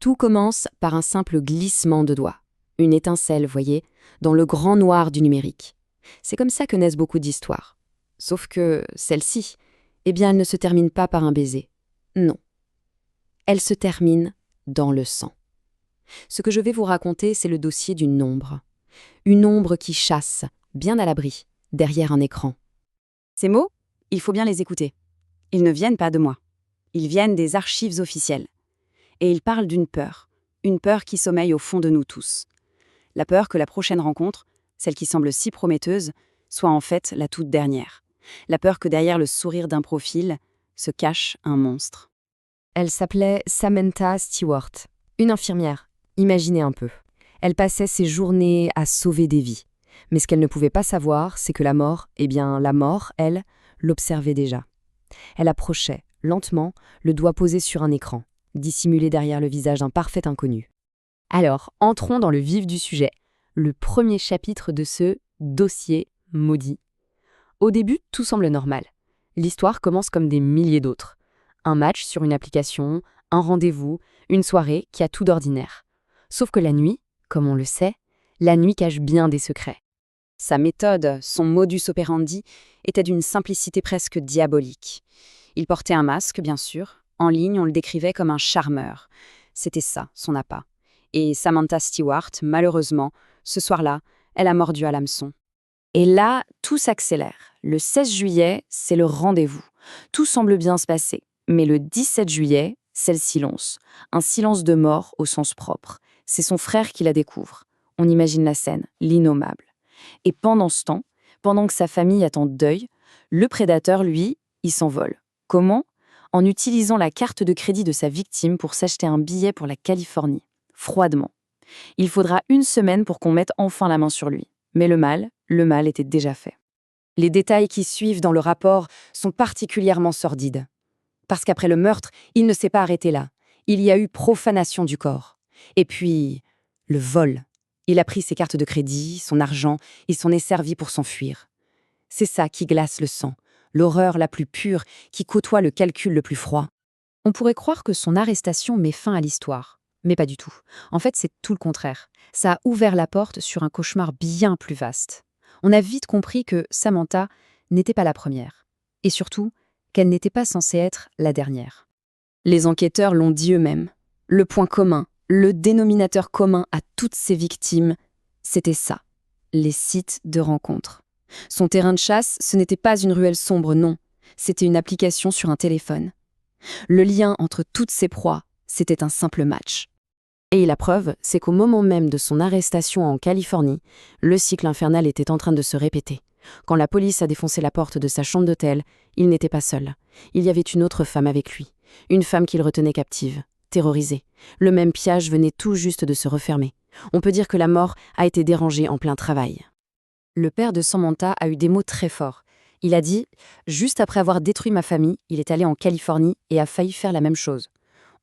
Tout commence par un simple glissement de doigts. Une étincelle, voyez, dans le grand noir du numérique. C'est comme ça que naissent beaucoup d'histoires. Sauf que celle-ci, eh bien, elle ne se termine pas par un baiser. Non. Elle se termine dans le sang. Ce que je vais vous raconter, c'est le dossier d'une ombre. Une ombre qui chasse, bien à l'abri, derrière un écran. Ces mots, il faut bien les écouter. Ils ne viennent pas de moi. Ils viennent des archives officielles. Et ils parlent d'une peur qui sommeille au fond de nous tous. La peur que la prochaine rencontre, celle qui semble si prometteuse, soit en fait la toute dernière. La peur que derrière le sourire d'un profil se cache un monstre. Elle s'appelait Samantha Stewart, une infirmière. Imaginez un peu. Elle passait ses journées à sauver des vies. Mais ce qu'elle ne pouvait pas savoir, c'est que la mort, la mort, elle, l'observait déjà. Elle approchait, lentement, le doigt posé sur un écran, dissimulé derrière le visage d'un parfait inconnu. Alors, entrons dans le vif du sujet, le premier chapitre de ce dossier maudit. Au début, tout semble normal. L'histoire commence comme des milliers d'autres. Un match sur une application, un rendez-vous, une soirée qui a tout d'ordinaire. Sauf que la nuit, comme on le sait, la nuit cache bien des secrets. Sa méthode, son modus operandi, était d'une simplicité presque diabolique. Il portait un masque, bien sûr. En ligne, on le décrivait comme un charmeur. C'était ça, son appât. Et Samantha Stewart, malheureusement, ce soir-là, elle a mordu à l'hameçon. Et là, tout s'accélère. Le 16 juillet, c'est le rendez-vous. Tout semble bien se passer. Mais le 17 juillet, c'est le silence. Un silence de mort au sens propre. C'est son frère qui la découvre. On imagine la scène, l'innommable. Et pendant ce temps, pendant que sa famille attend deuil, le prédateur, lui, il s'envole. Comment ? En utilisant la carte de crédit de sa victime pour s'acheter un billet pour la Californie. Froidement. Il faudra 1 semaine pour qu'on mette enfin la main sur lui. Mais le mal était déjà fait. Les détails qui suivent dans le rapport sont particulièrement sordides. Parce qu'après le meurtre, il ne s'est pas arrêté là. Il y a eu profanation du corps. Et puis, le vol. Il a pris ses cartes de crédit, son argent, et s'en est servi pour s'enfuir. C'est ça qui glace le sang, l'horreur la plus pure qui côtoie le calcul le plus froid. On pourrait croire que son arrestation met fin à l'histoire. Mais pas du tout. En fait, c'est tout le contraire. Ça a ouvert la porte sur un cauchemar bien plus vaste. On a vite compris que Samantha n'était pas la première. Et surtout, qu'elle n'était pas censée être la dernière. Les enquêteurs l'ont dit eux-mêmes. Le point commun, le dénominateur commun à toutes ces victimes, c'était ça, les sites de rencontres. Son terrain de chasse, ce n'était pas une ruelle sombre, non. C'était une application sur un téléphone. Le lien entre toutes ces proies, c'était un simple match. Et la preuve, c'est qu'au moment même de son arrestation en Californie, le cycle infernal était en train de se répéter. Quand la police a défoncé la porte de sa chambre d'hôtel, il n'était pas seul. Il y avait une autre femme avec lui. Une femme qu'il retenait captive, terrorisée. Le même piège venait tout juste de se refermer. On peut dire que la mort a été dérangée en plein travail. Le père de Samantha a eu des mots très forts. Il a dit « Juste après avoir détruit ma famille, il est allé en Californie et a failli faire la même chose. »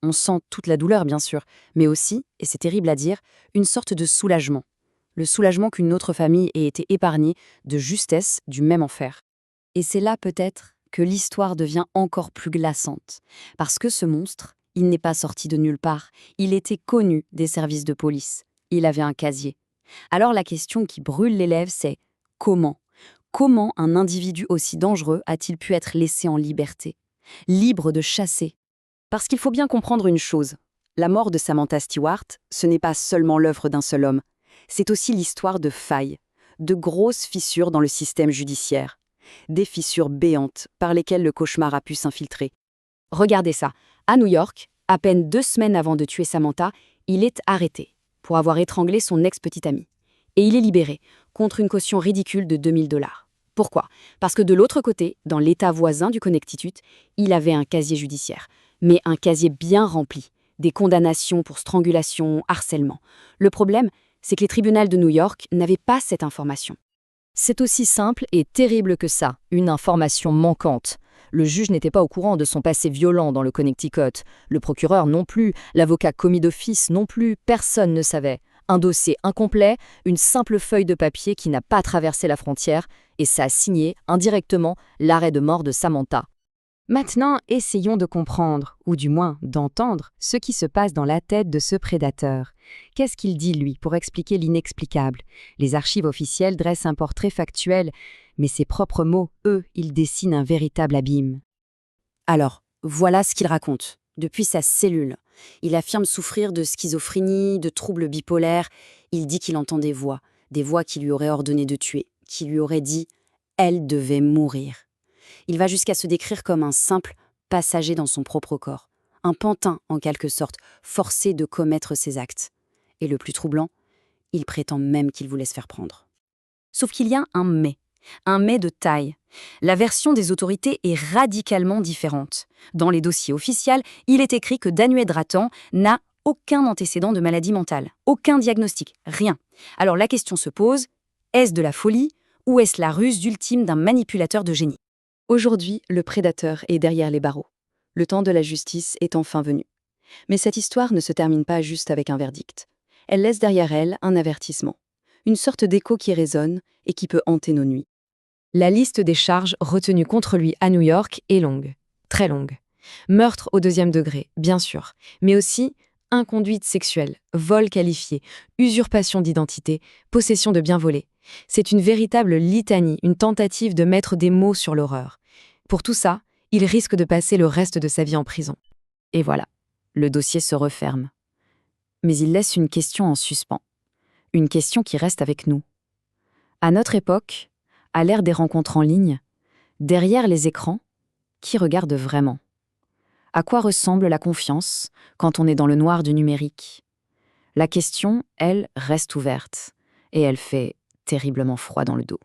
On sent toute la douleur, bien sûr, mais aussi, et c'est terrible à dire, une sorte de soulagement. Le soulagement qu'une autre famille ait été épargnée de justesse du même enfer. Et c'est là peut-être que l'histoire devient encore plus glaçante. Parce que ce monstre, il n'est pas sorti de nulle part. Il était connu des services de police. Il avait un casier. Alors la question qui brûle les lèvres, c'est comment ? Comment un individu aussi dangereux a-t-il pu être laissé en liberté ? Libre de chasser ? Parce qu'il faut bien comprendre une chose. La mort de Samantha Stewart, ce n'est pas seulement l'œuvre d'un seul homme. C'est aussi l'histoire de failles, de grosses fissures dans le système judiciaire. Des fissures béantes par lesquelles le cauchemar a pu s'infiltrer. Regardez ça. À New York, à peine 2 semaines avant de tuer Samantha, il est arrêté pour avoir étranglé son ex-petite amie. Et il est libéré, contre une caution ridicule de $2000. Pourquoi ? Parce que de l'autre côté, dans l'État voisin du Connecticut, il avait un casier judiciaire. Mais un casier bien rempli. Des condamnations pour strangulation, harcèlement. Le problème, c'est que les tribunaux de New York n'avaient pas cette information. C'est aussi simple et terrible que ça, une information manquante. Le juge n'était pas au courant de son passé violent dans le Connecticut. Le procureur non plus, l'avocat commis d'office non plus, personne ne savait. Un dossier incomplet, une simple feuille de papier qui n'a pas traversé la frontière, et ça a signé, indirectement, l'arrêt de mort de Samantha. Maintenant, essayons de comprendre, ou du moins d'entendre, ce qui se passe dans la tête de ce prédateur. Qu'est-ce qu'il dit, lui, pour expliquer l'inexplicable? Les archives officielles dressent un portrait factuel, mais ses propres mots, eux, ils dessinent un véritable abîme. Alors, voilà ce qu'il raconte. Depuis sa cellule, il affirme souffrir de schizophrénie, de troubles bipolaires. Il dit qu'il entend des voix qui lui auraient ordonné de tuer, qui lui auraient dit « elle devait mourir ». Il va jusqu'à se décrire comme un simple passager dans son propre corps, un pantin en quelque sorte, forcé de commettre ses actes. Et le plus troublant, il prétend même qu'il voulait se faire prendre. Sauf qu'il y a un mais de taille. La version des autorités est radicalement différente. Dans les dossiers officiels, il est écrit que Danuet Dratan n'a aucun antécédent de maladie mentale, aucun diagnostic, rien. Alors la question se pose, est-ce de la folie ou est-ce la ruse ultime d'un manipulateur de génie? Aujourd'hui, le prédateur est derrière les barreaux. Le temps de la justice est enfin venu. Mais cette histoire ne se termine pas juste avec un verdict. Elle laisse derrière elle un avertissement, une sorte d'écho qui résonne et qui peut hanter nos nuits. La liste des charges retenues contre lui à New York est longue, très longue. Meurtre au 2e degré, bien sûr, mais aussi inconduite sexuelle, vol qualifié, usurpation d'identité, possession de biens volés. C'est une véritable litanie, une tentative de mettre des mots sur l'horreur. Pour tout ça, il risque de passer le reste de sa vie en prison. Et voilà, le dossier se referme. Mais il laisse une question en suspens. Une question qui reste avec nous. À notre époque, à l'ère des rencontres en ligne, derrière les écrans, qui regarde vraiment? À quoi ressemble la confiance quand on est dans le noir du numérique? La question, elle, reste ouverte. Et elle fait terriblement froid dans le dos.